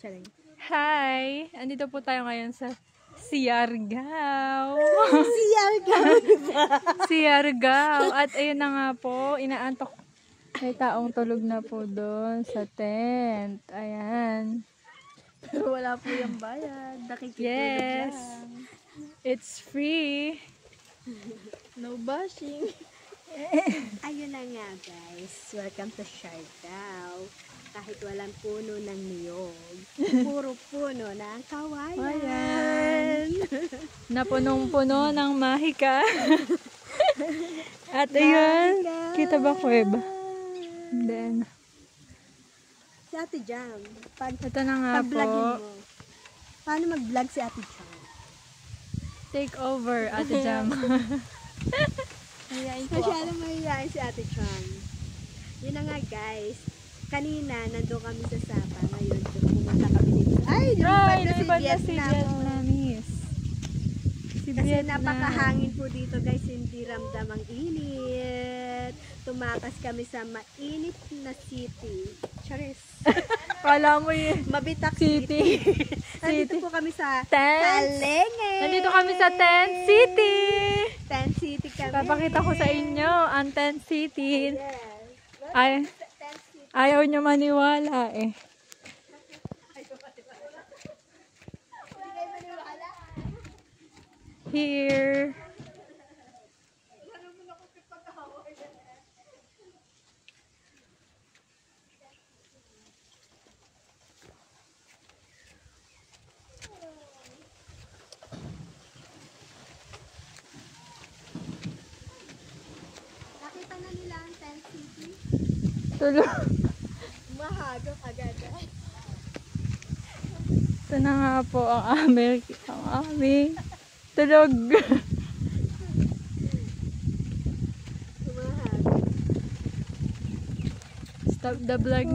Charing. Hi! Andito po tayo ngayon sa Siargao. Siargao, diba? Siargao. At ayun na nga po, inaantok. May taong tulog na po doon sa tent. Ayan. Wala po yung bayad. Nakikitulog Yes. lang. It's free. No bashing. Ayun na nga guys. Welcome to Siargao. Kahit walang puno ng niyog. Puro puno ng kawayan. Napunong-puno ng mahika. At ayun, kita ba kuweba? Then, Si Ate Jam. ito na nga Pag-vlogin po. mo. Paano mag-vlog si Ate Jam? Take over, Ate Jam. Mahihain po masyadong mahihain si Ate Jam. Yun na nga guys. Kanina, nandun kami sa Sapa. Ngayon, pumunta kami dito. Ay, lumipad na si Vietnam. Vietnamese. Si Kasi Vietnam. napakahangin po dito guys, hindi ramdam ang init. Tumakas kami sa mainit na city. Charis. Kala mo yun. Mabitak City. Nandito po kami sa Tent. Kalenge. Nandito kami sa Tent City. Tent City kami. Papakita ko sa inyo ang Tent City. Yes. Ay, Tent City. ayaw nyo maniwala eh. Here. Nakita na nila ang Tent City. Tulog. Mahagok agad. Ito na nga po ang aming tulog. Mahagok. Stop the vlog.